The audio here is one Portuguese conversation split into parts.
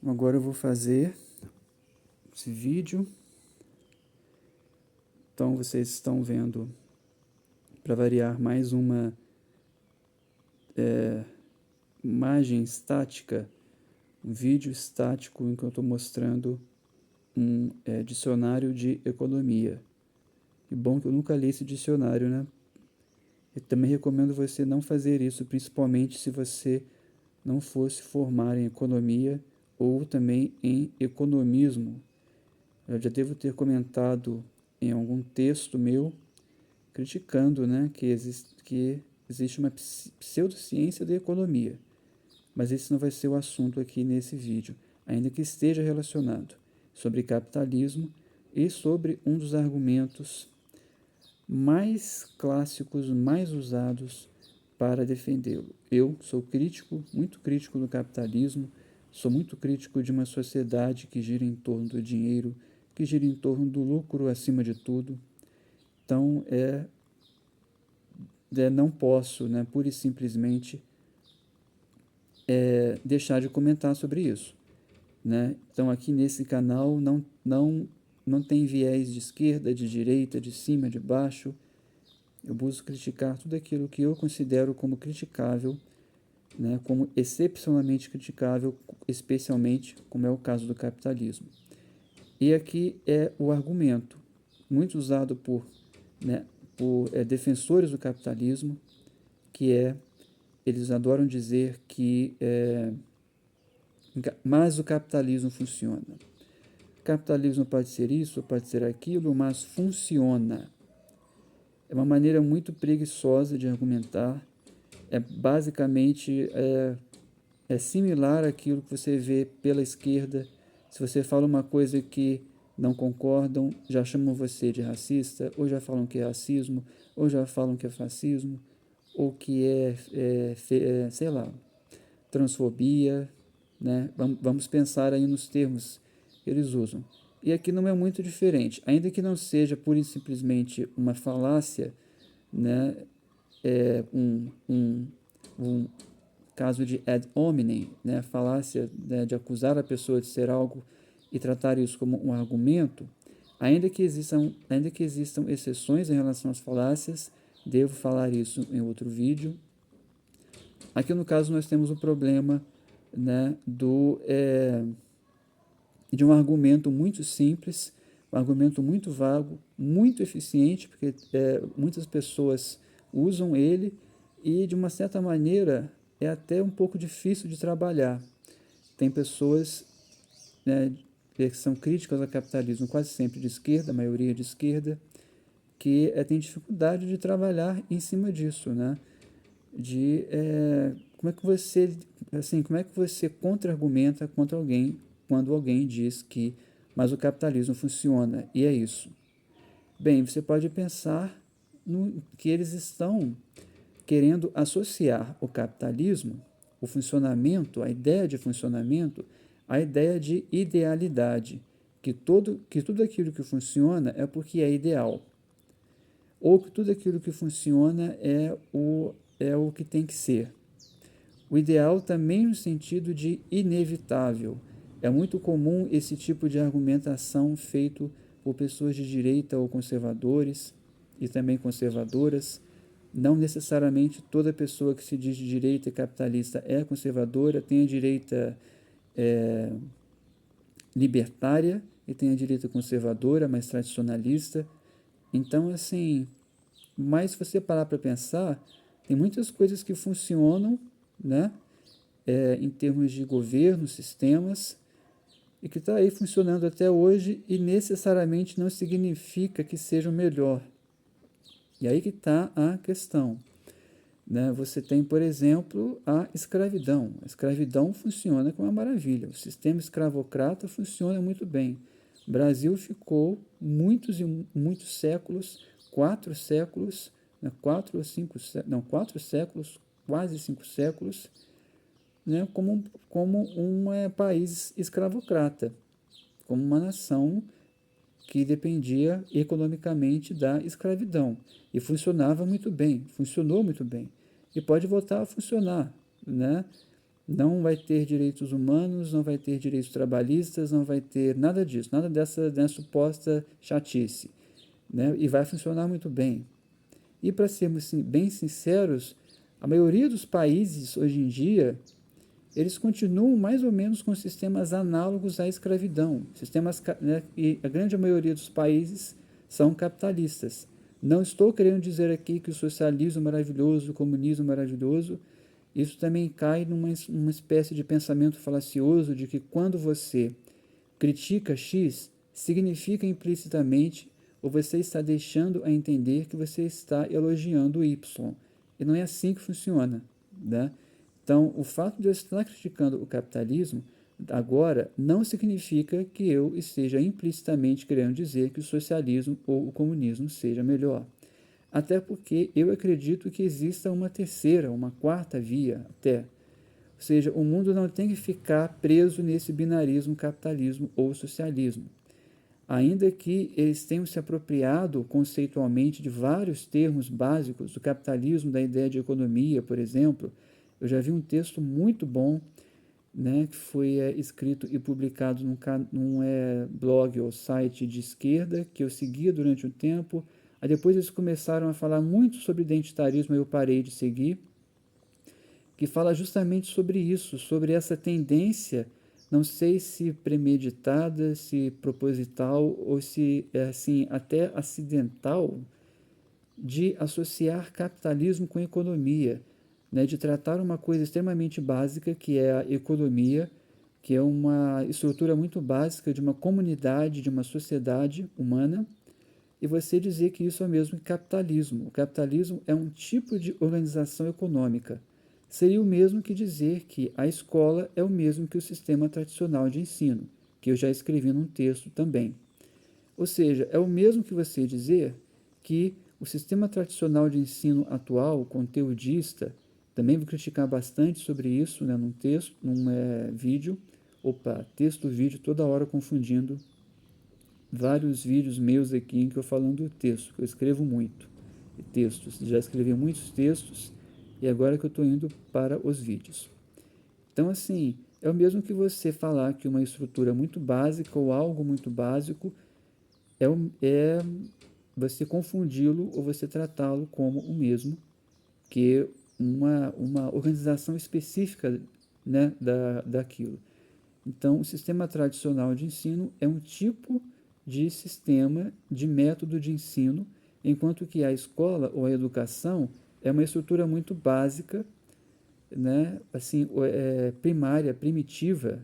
Agora eu vou fazer esse vídeo. Então vocês estão vendo, para variar, mais uma imagem estática, um vídeo estático em que eu estou mostrando um dicionário de economia. E bom que eu nunca li esse dicionário, né? Eu também recomendo você não fazer isso, principalmente se você não fosse formar em economia ou também em economismo. Eu já devo ter comentado em algum texto meu criticando, né, que existe uma pseudociência da economia. Mas esse não vai ser o assunto aqui nesse vídeo, ainda que esteja relacionado sobre capitalismo e sobre um dos argumentos mais clássicos, mais usados para defendê-lo. Eu sou crítico, muito crítico do capitalismo, sou muito crítico de uma sociedade que gira em torno do dinheiro, que gira em torno do lucro acima de tudo. Então, não posso, né, pura e simplesmente, deixar de comentar sobre isso. Né? Então, aqui nesse canal não tem viés de esquerda, de direita, de cima, de baixo. Eu busco criticar tudo aquilo que eu considero como criticável, né, como excepcionalmente criticável, especialmente como é o caso do capitalismo. E aqui é o argumento, muito usado por defensores do capitalismo, que eles adoram dizer que mas o capitalismo funciona. O capitalismo pode ser isso, pode ser aquilo, mas funciona. É uma maneira muito preguiçosa de argumentar. Basicamente similar àquilo que você vê pela esquerda. Se você fala uma coisa que não concordam, já chamam você de racista, ou já falam que é racismo, ou já falam que é fascismo, ou que sei lá, transfobia, né? Vamos pensar aí nos termos que eles usam. E aqui não é muito diferente, ainda que não seja pura e simplesmente uma falácia, né? Um caso de ad hominem, né? Falácia, né, de acusar a pessoa de ser algo e tratar isso como um argumento, ainda que existam exceções em relação às falácias, devo falar isso em outro vídeo. Aqui no caso nós temos o problema, né, de um argumento muito simples, um argumento muito vago, muito eficiente, porque muitas pessoas usam ele e, de uma certa maneira, é até um pouco difícil de trabalhar. Tem pessoas, né, que são críticas ao capitalismo, quase sempre de esquerda, a maioria de esquerda, que tem dificuldade de trabalhar em cima disso, né? Como é que você contra-argumenta contra alguém quando alguém diz que mas o capitalismo funciona, e é isso. Bem, você pode pensar no que eles estão querendo associar o capitalismo, o funcionamento, a ideia de funcionamento, à ideia de idealidade, que tudo aquilo que funciona é porque é ideal, ou que tudo aquilo que funciona é o que tem que ser. O ideal também no sentido de inevitável. É muito comum esse tipo de argumentação feito por pessoas de direita ou conservadores e também conservadoras. Não necessariamente toda pessoa que se diz de direita e capitalista é conservadora, tem a direita libertária e tem a direita conservadora, mais tradicionalista. Então, assim, mas se você parar para pensar, tem muitas coisas que funcionam, né, em termos de governo, sistemas, e que está aí funcionando até hoje e necessariamente não significa que seja o melhor. E aí que está a questão. Né? Você tem, por exemplo, a escravidão. A escravidão funciona com uma maravilha. O sistema escravocrata funciona muito bem. O Brasil ficou muitos e muitos séculos, 4 séculos, né? 4 séculos, quase 5 séculos, né? como um país escravocrata, como uma nação que dependia economicamente da escravidão. E funcionava muito bem, funcionou muito bem. E pode voltar a funcionar, né? Não vai ter direitos humanos, não vai ter direitos trabalhistas, não vai ter nada disso, nada dessa, né, suposta chatice, né? E vai funcionar muito bem. E para sermos bem sinceros, a maioria dos países hoje em dia, eles continuam mais ou menos com sistemas análogos à escravidão. Sistemas, né, e a grande maioria dos países são capitalistas. Não estou querendo dizer aqui que o socialismo é maravilhoso, o comunismo é maravilhoso. Isso também cai numa espécie de pensamento falacioso de que quando você critica X, significa implicitamente ou você está deixando a entender que você está elogiando Y. E não é assim que funciona, né? Então, o fato de eu estar criticando o capitalismo agora não significa que eu esteja implicitamente querendo dizer que o socialismo ou o comunismo seja melhor. Até porque eu acredito que exista uma terceira, uma quarta via até. Ou seja, o mundo não tem que ficar preso nesse binarismo capitalismo ou socialismo. Ainda que eles tenham se apropriado conceitualmente de vários termos básicos do capitalismo, da ideia de economia, por exemplo, eu já vi um texto muito bom, né, que foi escrito e publicado num blog ou site de esquerda que eu seguia durante um tempo. Aí depois eles começaram a falar muito sobre identitarismo e eu parei de seguir, que fala justamente sobre isso, sobre essa tendência, não sei se premeditada, se proposital ou se é assim até acidental, de associar capitalismo com economia, né, de tratar uma coisa extremamente básica que é a economia, que é uma estrutura muito básica de uma comunidade, de uma sociedade humana, e você dizer que isso é o mesmo que capitalismo. O capitalismo é um tipo de organização econômica. Seria o mesmo que dizer que a escola é o mesmo que o sistema tradicional de ensino, que eu já escrevi num texto também. Ou seja, é o mesmo que você dizer que o sistema tradicional de ensino atual, conteudista, também vou criticar bastante sobre isso, né, num texto, num vídeo. Opa, texto, vídeo, toda hora confundindo vários vídeos meus aqui em que eu falando texto, que eu escrevo muito. Textos, já escrevi muitos textos e agora que eu estou indo para os vídeos. Então, assim, é o mesmo que você falar que uma estrutura muito básica ou algo muito básico é você confundi-lo ou você tratá-lo como o mesmo que uma organização específica, né, daquilo. Então, o sistema tradicional de ensino é um tipo de sistema, de método de ensino, enquanto que a escola ou a educação é uma estrutura muito básica, né, assim, primária, primitiva,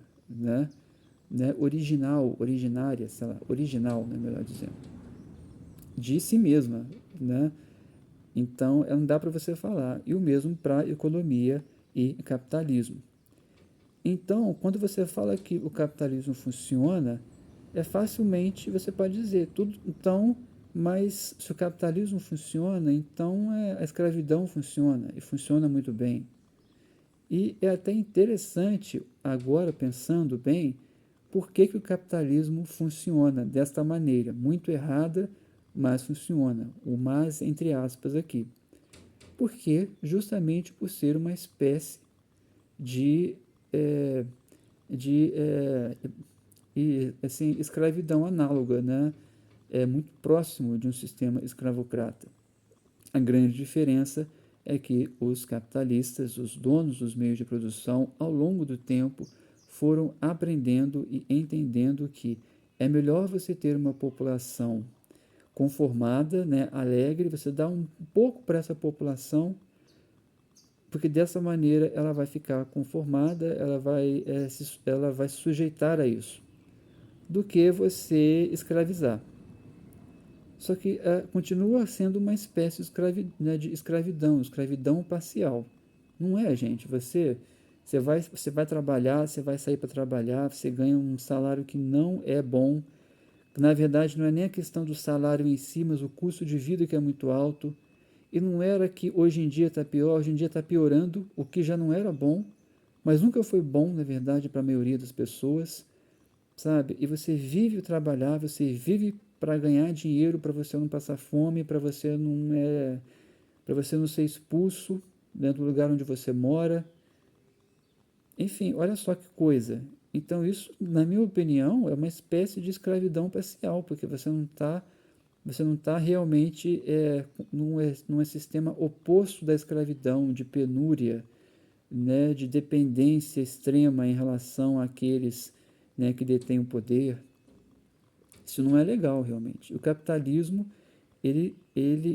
original, originária, sei lá, original, né, melhor dizendo, de si mesma, né? Então, não dá para você falar. E o mesmo para economia e capitalismo. Então, quando você fala que o capitalismo funciona, facilmente você pode dizer tudo. Então, mas se o capitalismo funciona, então a escravidão funciona e funciona muito bem. E é até interessante agora pensando bem por que o capitalismo funciona desta maneira, muito errada, mas funciona. O mas entre aspas aqui. Porque justamente por ser uma espécie de é, de assim, escravidão análoga, né? É muito próximo de um sistema escravocrata. A grande diferença é que os capitalistas, os donos dos meios de produção, ao longo do tempo, foram aprendendo e entendendo que é melhor você ter uma população conformada, né, alegre, você dá um pouco para essa população, porque dessa maneira ela vai ficar conformada, ela vai se sujeitar a isso, do que você escravizar. Só que continua sendo uma espécie né, de escravidão, escravidão parcial. Não é, gente? Você vai trabalhar, você vai sair para trabalhar, você ganha um salário que não é bom. Na verdade, não é nem a questão do salário em si, mas o custo de vida que é muito alto. E não era que hoje em dia está pior, hoje em dia está piorando, o que já não era bom, mas nunca foi bom, na verdade, para a maioria das pessoas, sabe? E você vive trabalhar, você vive para ganhar dinheiro, para você não passar fome, para você não ser expulso dentro do lugar onde você mora. Enfim, olha só que coisa. Então, isso, na minha opinião, é uma espécie de escravidão parcial, porque você não tá realmente num sistema oposto da escravidão, de penúria, né, de dependência extrema em relação àqueles, né, que detêm o poder. Isso não é legal, realmente. O capitalismo, ele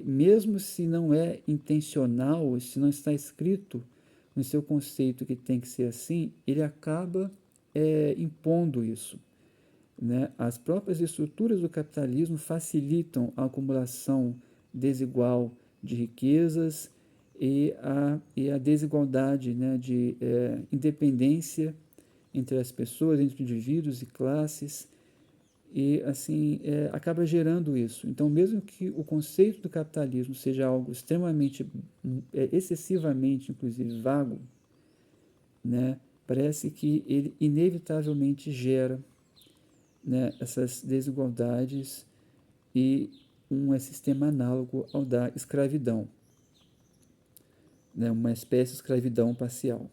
mesmo se não é intencional, se não está escrito no seu conceito que tem que ser assim, ele acaba impondo isso, né? As próprias estruturas do capitalismo facilitam a acumulação desigual de riquezas e a desigualdade, né, de independência entre as pessoas, entre indivíduos e classes, e assim acaba gerando isso. Então, mesmo que o conceito do capitalismo seja algo extremamente, excessivamente, inclusive, vago, né, parece que ele inevitavelmente gera, né, essas desigualdades e um sistema análogo ao da escravidão, né, uma espécie de escravidão parcial.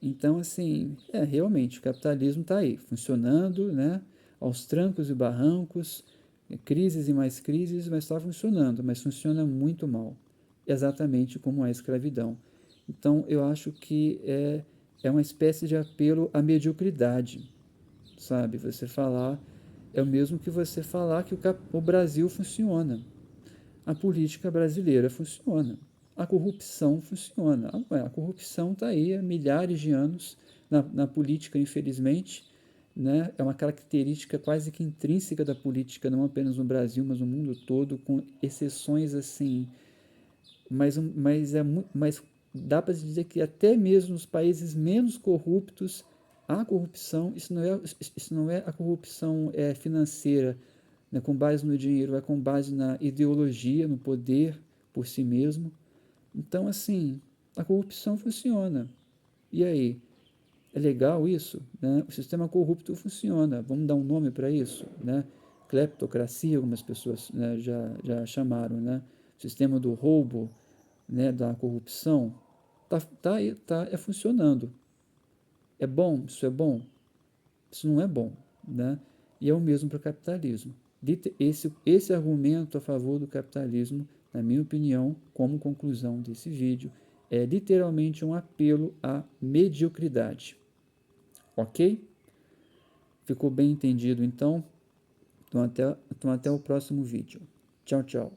Então, assim, realmente, o capitalismo está aí, funcionando, né, aos trancos e barrancos, crises e mais crises, mas está funcionando, mas funciona muito mal, exatamente como a escravidão. Então, eu acho que é uma espécie de apelo à mediocridade, sabe? Você falar, é o mesmo que você falar que o Brasil funciona, a política brasileira funciona, a corrupção funciona. A corrupção está aí há milhares de anos na política, infelizmente, né? É uma característica quase que intrínseca da política, não apenas no Brasil, mas no mundo todo, com exceções assim, mas dá para dizer que até mesmo nos países menos corruptos há corrupção. Isso não é a corrupção financeira, né, com base no dinheiro, é com base na ideologia, no poder por si mesmo. Então, assim, a corrupção funciona. E aí? É legal isso? Né? O sistema corrupto funciona. Vamos dar um nome para isso? Né? Cleptocracia, algumas pessoas, né, já chamaram. Né? O sistema do roubo, né, da corrupção. É funcionando. É bom? Isso é bom? Isso não é bom, né? E é o mesmo para o capitalismo. Esse argumento a favor do capitalismo, na minha opinião, como conclusão desse vídeo, é literalmente um apelo à mediocridade. Ok? Ficou bem entendido então? Então até o próximo vídeo. Tchau, tchau.